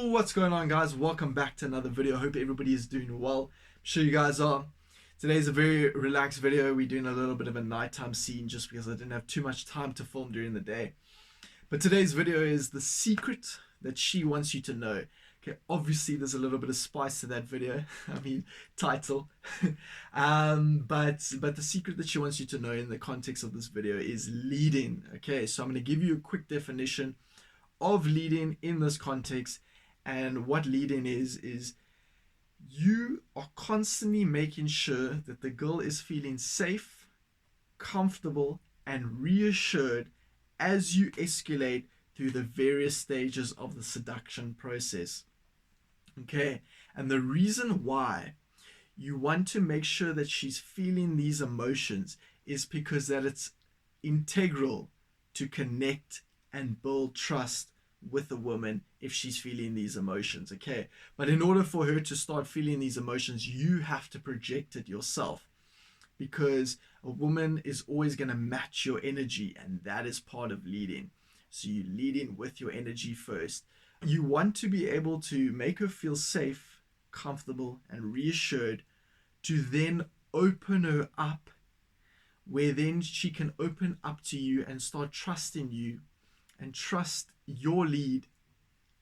Yo, what's going on, guys? Welcome back to another video. Hope everybody is doing well. I'm sure you guys are. Today's a very relaxed video. We're doing a little bit of a nighttime scene just because I didn't have too much time to film during the day. But today's video is the secret that she wants you to know. Okay, obviously there's a little bit of spice to that video. Title. But the secret that she wants you to know in the context of this video is leading. Okay, so I'm going to give you a quick definition of leading in this context. And what leading is you are constantly making sure that the girl is feeling safe, comfortable, and reassured as you escalate through the various stages of the seduction process. Okay, and the reason why you want to make sure that she's feeling these emotions is because that it's integral to connect and build trust with a woman if she's feeling these emotions. Okay, but in order for her to start feeling these emotions, you have to project it yourself, because a woman is always going to match your energy, and that is part of leading. So you lead in with your energy first. You want to be able to make her feel safe, comfortable, and reassured, to then open her up, where then she can open up to you and start trusting you and trust your lead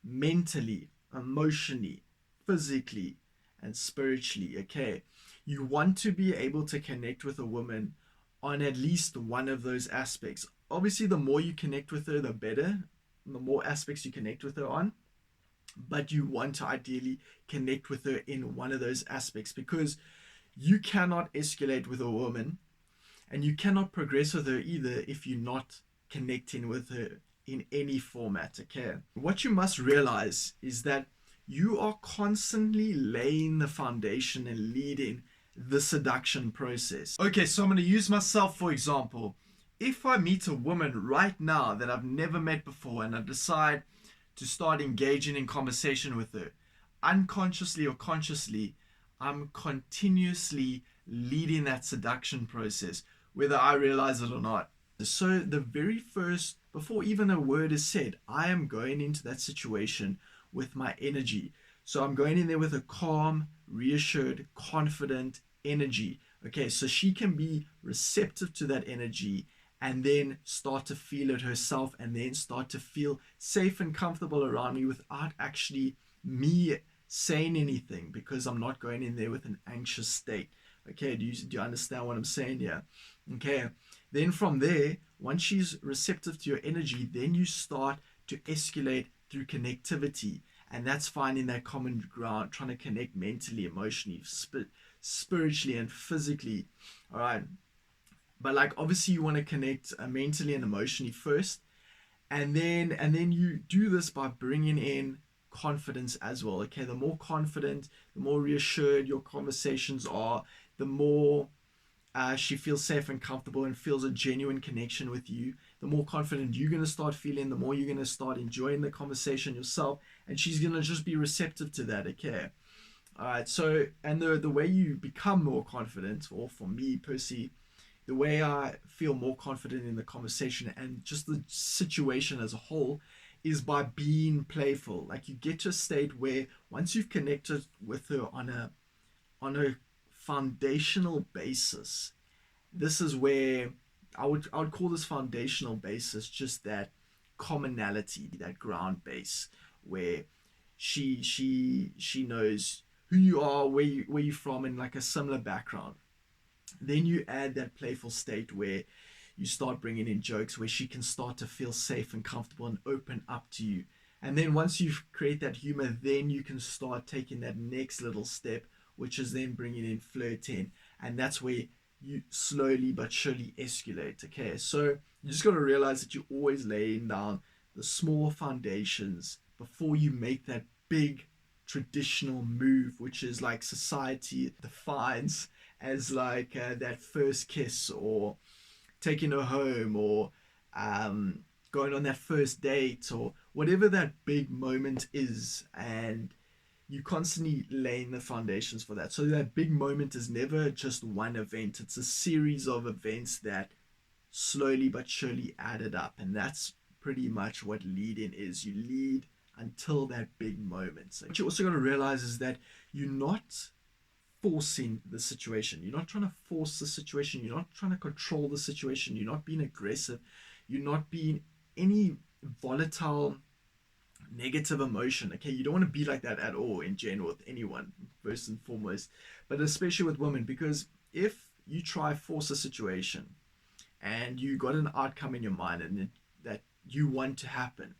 mentally, emotionally, physically, and spiritually. Okay, you want to be able to connect with a woman on at least one of those aspects. Obviously, the more you connect with her, the better, the more aspects you connect with her on. But you want to ideally connect with her in one of those aspects, because you cannot escalate with a woman and you cannot progress with her either if you're not connecting with her in any format. Okay, what you must realize is that you are constantly laying the foundation and leading the seduction process. Okay, so I'm going to use myself for example. If I meet a woman right now that I've never met before and I decide to start engaging in conversation with her, unconsciously or consciously, I'm continuously leading that seduction process, whether I realize it or not. So the very first, before even a word is said, I am going into that situation with my energy. So I'm going in there with a calm, reassured, confident energy. Okay, so she can be receptive to that energy and then start to feel it herself, and then start to feel safe and comfortable around me without actually me saying anything, because I'm not going in there with an anxious state. Okay, do you understand what I'm saying here? Okay, then from there, once she's receptive to your energy, then you start to escalate through connectivity, and that's finding that common ground, trying to connect mentally, emotionally, spiritually, and physically. All right, but like obviously you want to connect mentally and emotionally first, and then you do this by bringing in confidence as well. Okay, the more confident, the more reassured your conversations are, the more she feels safe and comfortable and feels a genuine connection with you, the more confident you're going to start feeling, the more you're going to start enjoying the conversation yourself, and she's going to just be receptive to that. Okay, all right, so and the way you become more confident, or for me personally, the way I feel more confident in the conversation and just the situation as a whole, is by being playful. Like, you get to a state where once you've connected with her on a foundational basis, this is where I would call this foundational basis just that commonality, that ground base, where she knows who you are, where you're from, and like a similar background. Then you add that playful state where you start bringing in jokes, where she can start to feel safe and comfortable and open up to you. And then once you create that humor, then you can start taking that next little step, which is then bringing in flirting. And that's where you slowly but surely escalate. Okay, so you just got to realize that you're always laying down the small foundations before you make that big traditional move, which is like society defines as like that first kiss, or taking her home, or going on that first date, or whatever that big moment is. And you constantly laying the foundations for that. So that big moment is never just one event. It's a series of events that slowly but surely added up. And that's pretty much what leading is. You lead until that big moment. So what you also got to realize is that you're not forcing the situation. You're not trying to force the situation. You're not trying to control the situation. You're not being aggressive. You're not being any volatile, negative emotion. Okay, you don't want to be like that at all in general with anyone, first and foremost, but especially with women, because if you try force a situation and you got an outcome in your mind and that you want to happen,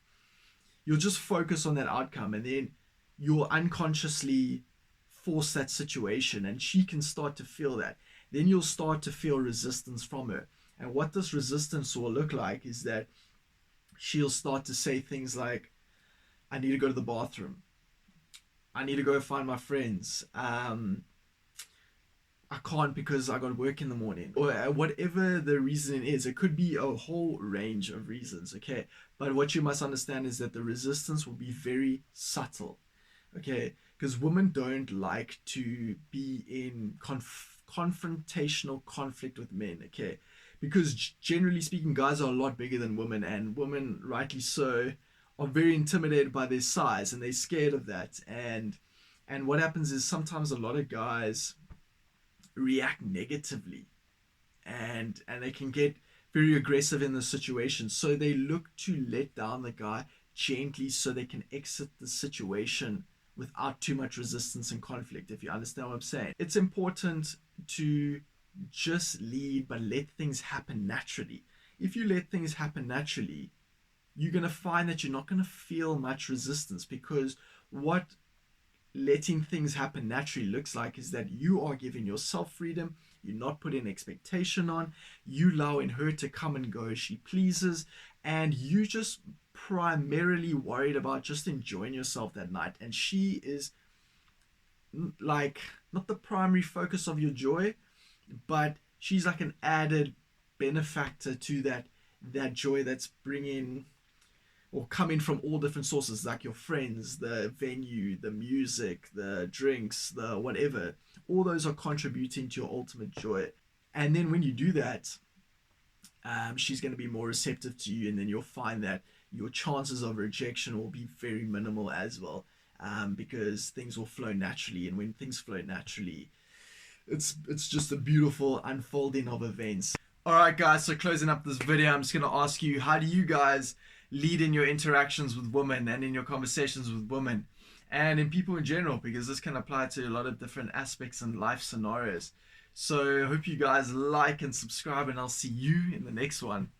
you'll just focus on that outcome, and then you'll unconsciously force that situation, and she can start to feel that. Then you'll start to feel resistance from her, and what this resistance will look like is that she'll start to say things like, I need to go to the bathroom, I need to go find my friends, I can't because I got work in the morning, or whatever the reason is. It could be a whole range of reasons, okay? But what you must understand is that the resistance will be very subtle, okay? Because women don't like to be in confrontational conflict with men, okay? Because generally speaking, guys are a lot bigger than women, and women, rightly so, are very intimidated by their size, and they're scared of that. And what happens is sometimes a lot of guys react negatively, and they can get very aggressive in the situation, so they look to let down the guy gently so they can exit the situation without too much resistance and conflict, if you understand what I'm saying. It's important to just lead, but let things happen naturally. If you let things happen naturally, you're going to find that you're not going to feel much resistance, because what letting things happen naturally looks like is that you are giving yourself freedom. You're not putting expectation on. You allowing her to come and go as she pleases, and you just primarily worried about just enjoying yourself that night. And she is like not the primary focus of your joy, but she's like an added benefactor to that joy that's bringing or coming from all different sources, like your friends, the venue, the music, the drinks, the whatever. All those are contributing to your ultimate joy. And then when you do that, she's going to be more receptive to you, and then you'll find that your chances of rejection will be very minimal as well, because things will flow naturally. And when things flow naturally, it's just a beautiful unfolding of events. All right, guys, so closing up this video, I'm just going to ask you, how do you guys lead in your interactions with women and in your conversations with women and in people in general, because this can apply to a lot of different aspects and life scenarios. So I hope you guys like and subscribe, and I'll see you in the next one.